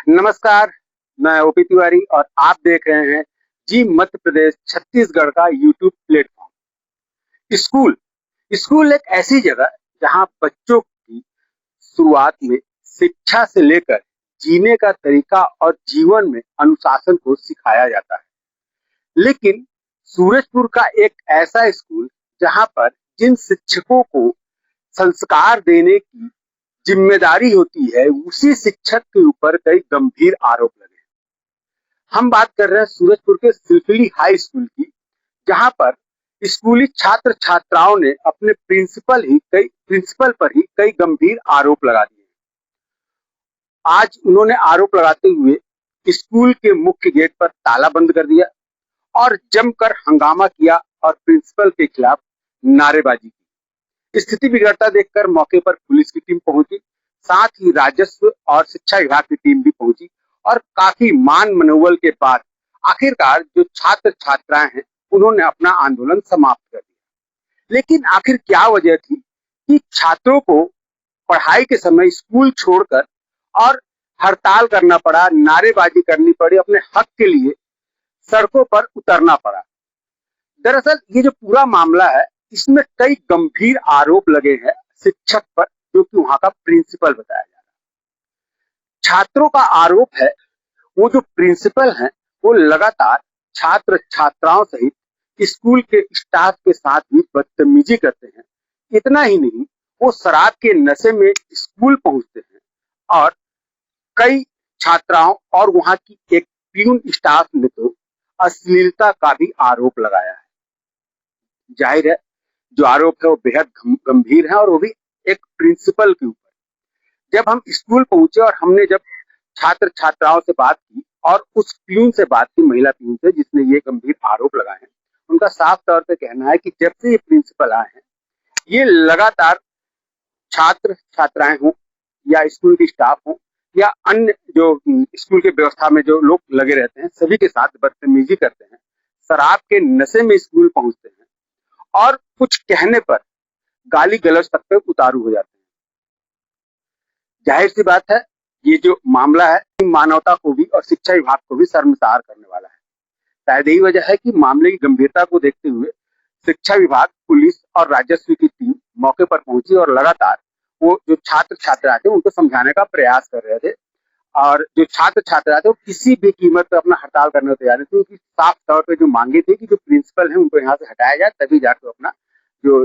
नमस्कार, मैं ओपी तिवारी और आप देख रहे हैं जी मध्य प्रदेश छत्तीसगढ़ का यूट्यूब प्लेटफॉर्म। स्कूल स्कूल एक ऐसी जगह जहां बच्चों की शुरुआत में शिक्षा से लेकर जीने का तरीका और जीवन में अनुशासन को सिखाया जाता है। लेकिन सूरजपुर का एक ऐसा स्कूल जहां पर जिन शिक्षकों को संस्कार देने की जिम्मेदारी होती है, उसी शिक्षक के ऊपर कई गंभीर आरोप लगे। हम बात कर रहे हैं सूरजपुर के सिलसिली हाई स्कूल की, जहां पर स्कूली छात्र छात्राओं ने अपने प्रिंसिपल पर ही कई गंभीर आरोप लगा दिए। आज उन्होंने आरोप लगाते हुए स्कूल के मुख्य गेट पर ताला बंद कर दिया और जमकर हंगामा किया और प्रिंसिपल के खिलाफ नारेबाजी की। स्थिति बिगड़ता देखकर मौके पर पुलिस की टीम पहुंची, साथ ही राजस्व और शिक्षा विभाग की टीम भी पहुंची और काफी मान मनोबल के बाद आखिरकार जो छात्र छात्राएं हैं उन्होंने अपना आंदोलन समाप्त कर दिया। लेकिन आखिर क्या वजह थी कि छात्रों को पढ़ाई के समय स्कूल छोड़कर और हड़ताल करना पड़ा, नारेबाजी करनी पड़ी, अपने हक के लिए सड़कों पर उतरना पड़ा? दरअसल ये जो पूरा मामला है, इसमें कई गंभीर आरोप लगे हैं शिक्षक पर, जो कि वहां का प्रिंसिपल बताया जा रहा है। छात्रों का आरोप है वो जो प्रिंसिपल हैं वो लगातार छात्र छात्राओं सहित स्कूल के स्टाफ के साथ भी बदतमीजी करते हैं। इतना ही नहीं, वो शराब के नशे में स्कूल पहुंचते हैं और कई छात्राओं और वहां की एक प्यून स्टाफ ने तो अश्लीलता का भी आरोप लगाया है। जाहिर है जो आरोप है वो बेहद गंभीर है और वो भी एक प्रिंसिपल के ऊपर। जब हम स्कूल पहुंचे और हमने जब छात्र छात्राओं से बात की और उस प्यून से बात की, महिला प्यून से जिसने ये गंभीर आरोप लगाए हैं, उनका साफ तौर पे कहना है कि जब से ये प्रिंसिपल आए हैं, ये लगातार छात्र छात्राएं हों या स्कूल की स्टाफ हो या अन्य जो स्कूल के व्यवस्था में जो लोग लगे रहते हैं, सभी के साथ बदतमीजी करते हैं, शराब के नशे में स्कूल पहुंचते हैं और कुछ कहने पर गाली गलौज तक पे उतारू हो जाते हैं। जाहिर सी बात है ये जो मामला है मानवता को भी और शिक्षा विभाग को भी शर्मसार करने वाला है। शायद यही वजह है कि मामले की गंभीरता को देखते हुए शिक्षा विभाग, पुलिस और राजस्व की टीम मौके पर पहुंची और लगातार वो जो छात्र छात्रा थे उनको समझाने का प्रयास कर रहे थे। और जो छात्र छात्रा थे वो किसी भी कीमत पर अपना हड़ताल करने को तैयार नहीं थे, क्योंकि साफ तौर पर जो मांगे थी कि जो प्रिंसिपल है उनको यहाँ से हटाया जाए, तभी जाकर अपना जो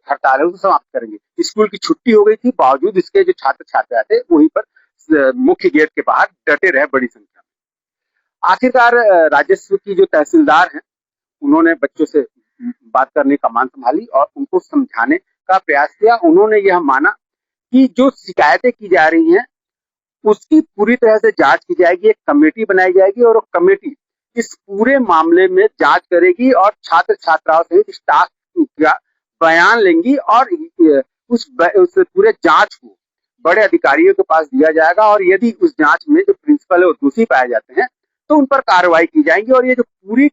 हड़ताल है उसको समाप्त करेंगे। स्कूल की छुट्टी हो गई थी, बावजूद इसके जो छात्र छात्रा थे वहीं पर मुख्य गेट के बाहर डटे रहे बड़ी संख्या में। आखिरकार राजस्व की जो तहसीलदार हैं उन्होंने बच्चों से बात करने का मान संभाली और उनको समझाने का प्रयास किया। उन्होंने यह माना कि जो शिकायतें की जा रही हैं उसकी पूरी तरह से जांच की जाएगी, एक कमेटी बनाई जाएगी और वो कमेटी इस पूरे मामले में जांच करेगी और छात्र छात्राओं सहित स्टाफ का बयान लेंगी और उस पूरे जांच को बड़े अधिकारियों के पास दिया जाएगा और यदि उस जांच में जो प्रिंसिपल है वो दोषी पाए जाते हैं तो उन पर कार्रवाई की जाएगी। और ये जो पूरी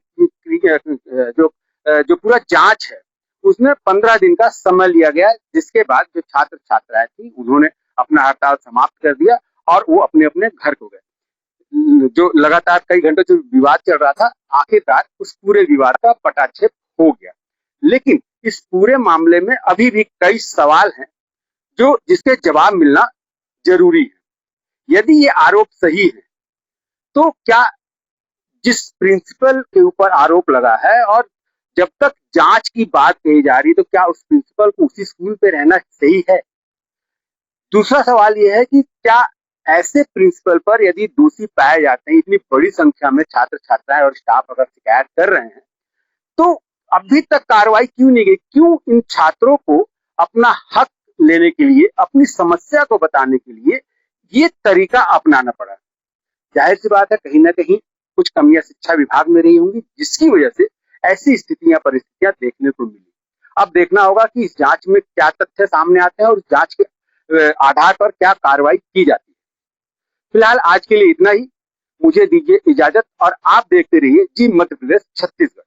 जो पूरा जांच है उसमें 15 दिन का समय लिया गया, जिसके बाद जो छात्र छात्राएं थी उन्होंने अपना हड़ताल समाप्त कर दिया और वो अपने अपने घर को गए। जो लगातार कई घंटों जो विवाद चल रहा था, आखिरकार उस पूरे विवाद का पटाक्षेप हो गया। लेकिन इस पूरे मामले में अभी भी कई सवाल हैं जो जिसके जवाब मिलना जरूरी है। यदि ये आरोप सही है तो क्या जिस प्रिंसिपल के ऊपर आरोप लगा है और जब तक जांच की बात कही जा रही है, तो क्या उस प्रिंसिपल को उसी स्कूल पे रहना सही है? दूसरा सवाल यह है कि क्या ऐसे प्रिंसिपल पर यदि दोषी पाए जाते हैं, इतनी बड़ी संख्या में छात्र छात्राएं और स्टाफ अगर शिकायत कर रहे हैं, तो अभी तक कार्रवाई क्यों नहीं की? क्यों इन छात्रों को अपना हक लेने के लिए, अपनी समस्या को बताने के लिए ये तरीका अपनाना पड़ा? जाहिर सी बात है कहीं ना कहीं कुछ कमियां शिक्षा विभाग में रही होंगी, जिसकी वजह से ऐसी स्थितियां परिस्थितियां देखने को मिली। अब देखना होगा कि इस जांच में क्या तथ्य सामने आते हैं और उस जांच के आधार पर क्या कार्रवाई की जाती है। फिलहाल आज के लिए इतना ही। मुझे दीजिए इजाजत और आप देखते रहिए जी मध्य प्रदेश छत्तीसगढ़।